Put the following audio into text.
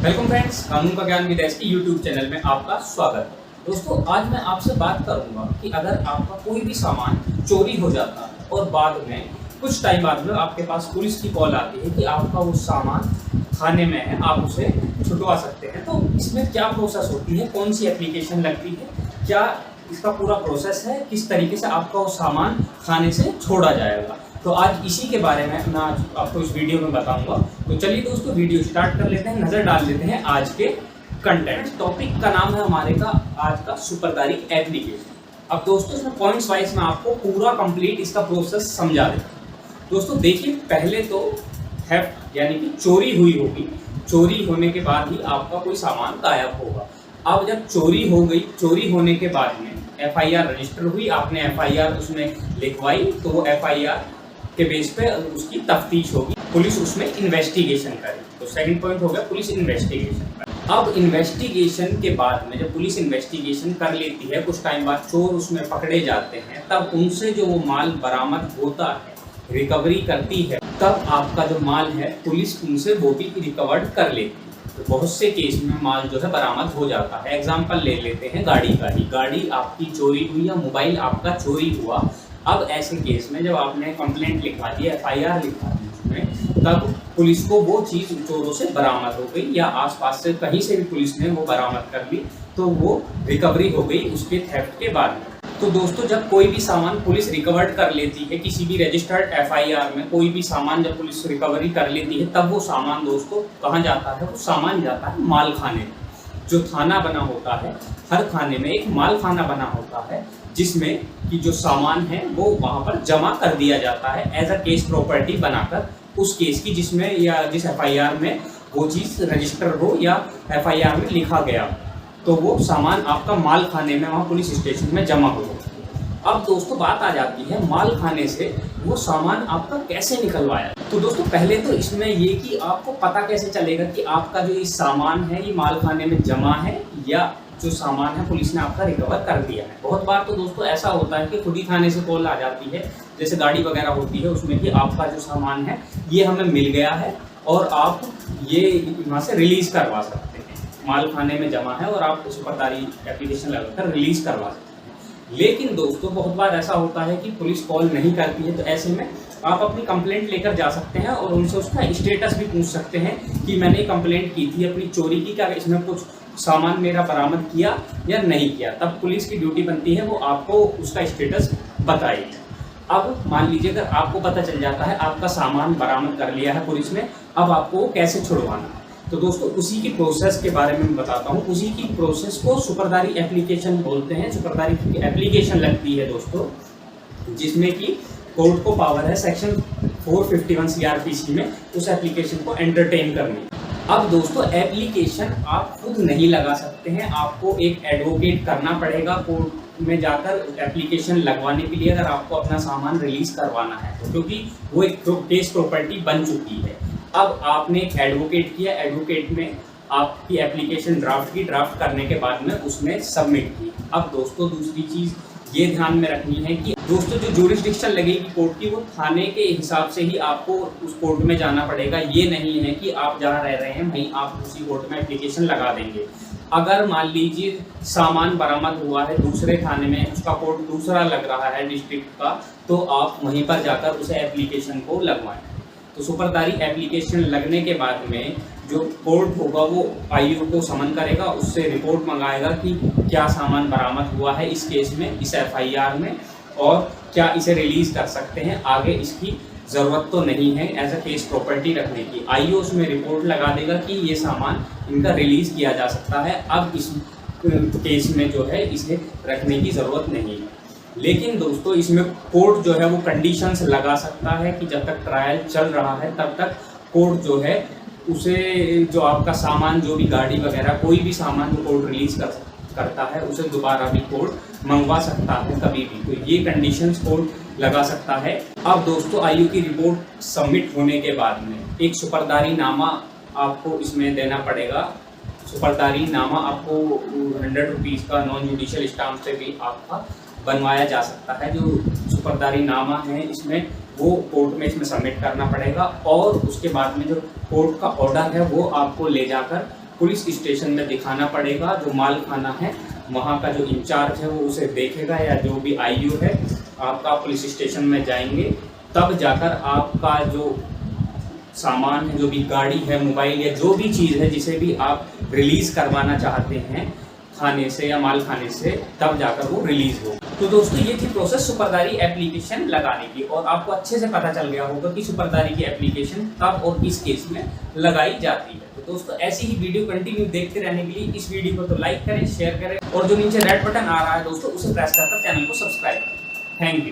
Welcome friends, कानून का ज्ञान विद एस की यूट्यूब चैनल में आपका स्वागत है। दोस्तों, आज मैं आपसे बात करूंगा कि अगर आपका कोई भी सामान चोरी हो जाता है और बाद में कुछ टाइम बाद में आपके पास पुलिस की कॉल आती है कि आपका वो सामान थाने में है, आप उसे छुटवा सकते हैं, तो इसमें क्या प्रोसेस होती है, कौन सी एप्लीकेशन लगती है, क्या इसका पूरा प्रोसेस है, किस तरीके से आपका वो सामान थाने से छोड़ा जाएगा। तो आज इसी के बारे में मैं आज आपको इस वीडियो में बताऊंगा। तो चलिए दोस्तों, वीडियो स्टार्ट कर लेते हैं, नज़र डाल लेते हैं आज के कंटेंट। टॉपिक का नाम है हमारे का आज का सुपरदारी एप्लीकेशन। अब दोस्तों, इसमें पॉइंट्स वाइज मैं आपको पूरा कंप्लीट इसका प्रोसेस समझा देता हूँ। दोस्तों देखिए, पहले तो थेफ्ट यानी कि चोरी हुई होगी, चोरी होने के बाद ही आपका कोई सामान गायब होगा। अब जब चोरी हो गई, चोरी होने के बाद में एफआईआर रजिस्टर हुई, आपने एफआईआर उसमें लिखवाई, तो वो एफआईआर के बेस पे उसकी तफ्तीश होगी, पुलिस उसमें इन्वेस्टिगेशन करेगी। तो सेकंड पॉइंट हो गया पुलिस इन्वेस्टिगेशन। अब इन्वेस्टिगेशन के बाद में जब पुलिस इन्वेस्टिगेशन कर लेती है, कुछ टाइम बाद चोर उसमें पकड़े जाते हैं, तब उनसे जो वो माल बरामद होता है, रिकवरी करती है, तब आपका जो माल है पुलिस उनसे वो भी रिकवर्ड कर लेती है। तो बहुत से केस में माल जो है बरामद हो जाता है। एग्जाम्पल ले लेते हैं गाड़ी का ही, गाड़ी आपकी चोरी हुई या मोबाइल आपका चोरी हुआ। अब ऐसे केस में जब आपने कंप्लेंट लिखवा दी, एफआईआर लिखवा दी उसमें, तब पुलिस को वो चीज़ चोरों से बरामद हो गई या आसपास से कहीं से भी पुलिस ने वो बरामद कर ली, तो वो रिकवरी हो गई उसके थेफ्ट के बाद में। तो दोस्तों, जब कोई भी सामान पुलिस रिकवर्ड कर लेती है, किसी भी रजिस्टर्ड एफआईआर में कोई भी सामान जब पुलिस रिकवरी कर लेती है, तब वो सामान दोस्तों कहाँ जाता है? वो सामान जाता है माल खाने में। जो थाना बना होता है, हर थाने में एक माल खाना बना होता है, जिसमें कि जो सामान है वो वहाँ पर जमा कर दिया जाता है एज अ केस प्रॉपर्टी बनाकर, उस केस की जिसमें या जिस एफआईआर में वो चीज़ रजिस्टर हो या एफआईआर में लिखा गया, तो वो सामान आपका माल खाने में वहाँ पुलिस स्टेशन में जमा हो जाता है। अब दोस्तों बात आ जाती है माल खाने से वो सामान आपका कैसे निकलवाया। तो दोस्तों, पहले तो इसमें ये कि आपको पता कैसे चलेगा कि आपका जो ये सामान है ये माल खाने में जमा है या जो सामान है पुलिस ने आपका रिकवर कर दिया है। बहुत बार तो दोस्तों ऐसा होता है कि खुद ही थाने से कॉल आ जाती है, जैसे गाड़ी वगैरह होती है उसमें, कि आपका जो सामान है ये हमें मिल गया है और आप ये वहाँ से रिलीज़ करवा सकते हैं, माल खाने में जमा है और आप सुपरदारी एप्लीकेशन लगाकर रिलीज़ करवा सकते हैं। लेकिन दोस्तों बहुत बार ऐसा होता है कि पुलिस कॉल नहीं करती है, तो ऐसे में आप अपनी कंप्लेंट लेकर जा सकते हैं और उनसे उसका स्टेटस भी पूछ सकते हैं कि मैंने कंप्लेंट की थी अपनी चोरी की, क्या इसमें कुछ सामान मेरा बरामद किया या नहीं किया। तब पुलिस की ड्यूटी बनती है वो आपको उसका स्टेटस बताएगी। अब मान लीजिए अगर आपको पता चल जाता है आपका सामान बरामद कर लिया है पुलिस ने, अब आपको कैसे छुड़वाना है, तो दोस्तों उसी की प्रोसेस के बारे में मैं बताता हूँ। उसी की प्रोसेस को सुपरदारी एप्लीकेशन बोलते हैं। सुपरदारी की एप्लीकेशन लगती है दोस्तों, जिसमें कि कोर्ट को पावर है सेक्शन 451 सीआरपीसी में उस एप्लीकेशन को एंटरटेन करने। अब दोस्तों एप्लीकेशन आप खुद नहीं लगा सकते हैं, आपको एक एडवोकेट करना पड़ेगा कोर्ट में जाकर एप्लीकेशन लगवाने के लिए, अगर आपको अपना सामान रिलीज करवाना है तो, क्योंकि वो एक केस प्रॉपर्टी बन चुकी है। अब आपने एक एडवोकेट किया, एडवोकेट में आपकी एप्लीकेशन ड्राफ्ट की, ड्राफ्ट करने के बाद में उसने सबमिट की। अब दोस्तों दूसरी चीज़ ये ध्यान में रखनी है कि दोस्तों जो ज्यूरिसडिक्शन लगेगी कोर्ट की, वो थाने के हिसाब से ही आपको उस कोर्ट में जाना पड़ेगा। ये नहीं है कि आप जहाँ रह रहे हैं वहीं आप उसी कोर्ट में एप्लीकेशन लगा देंगे। अगर मान लीजिए सामान बरामद हुआ है दूसरे थाने में, उसका कोर्ट दूसरा लग रहा है डिस्ट्रिक्ट का, तो आप वहीं पर जाकर उसे एप्लीकेशन को लगवाएं। तो सुपरदारी एप्लीकेशन लगने के बाद में जो कोर्ट होगा वो आईओ को समन करेगा, उससे रिपोर्ट मंगाएगा कि क्या सामान बरामद हुआ है इस केस में, इस एफआईआर में, और क्या इसे रिलीज़ कर सकते हैं, आगे इसकी ज़रूरत तो नहीं है एज अ केस प्रॉपर्टी रखने की। आईओ उसमें रिपोर्ट लगा देगा कि ये सामान इनका रिलीज़ किया जा सकता है, अब इस केस में जो है इसे रखने की ज़रूरत नहीं है। लेकिन दोस्तों इसमें कोर्ट जो है वो कंडीशंस लगा सकता है कि जब तक ट्रायल चल रहा है तब तक कोर्ट जो है उसे जो आपका सामान, जो भी गाड़ी वगैरह कोई भी सामान जो कोर्ट रिलीज करता है उसे दोबारा भी कोर्ट मंगवा सकता है कभी भी। तो ये कंडीशंस कोर्ट लगा सकता है। अब दोस्तों आईओ की रिपोर्ट सबमिट होने के बाद में एक सुपरदारी नामा आपको इसमें देना पड़ेगा। सुपरदारी नामा आपको 100 रुपीज़ का नॉन जुडिशियल स्टाम्प से भी आपका बनवाया जा सकता है। जो सुपरदारी नामा है इसमें वो कोर्ट में इसमें सबमिट करना पड़ेगा और उसके बाद में जो कोर्ट का ऑर्डर है वो आपको ले जाकर पुलिस स्टेशन में दिखाना पड़ेगा। जो माल खाना है वहाँ का जो इंचार्ज है वो उसे देखेगा, या जो भी आईयू है आपका पुलिस स्टेशन में जाएंगे, तब जाकर आपका जो सामान है, जो भी गाड़ी है, मोबाइल या जो भी चीज़ है जिसे भी आप रिलीज़ करवाना चाहते हैं खाने से या माल खाने से, तब जाकर वो रिलीज़ हो। तो दोस्तों ये थी प्रोसेस सुपरदारी एप्लीकेशन लगाने की, और आपको अच्छे से पता चल गया होगा कि सुपरदारी की एप्लीकेशन कब और किस केस में लगाई जाती है। तो दोस्तों ऐसी ही वीडियो कंटिन्यू देखते रहने के लिए इस वीडियो को तो लाइक करें, शेयर करें, और जो नीचे रेड बटन आ रहा है दोस्तों उसे प्रेस कर चैनल को सब्सक्राइब करें। Thank you.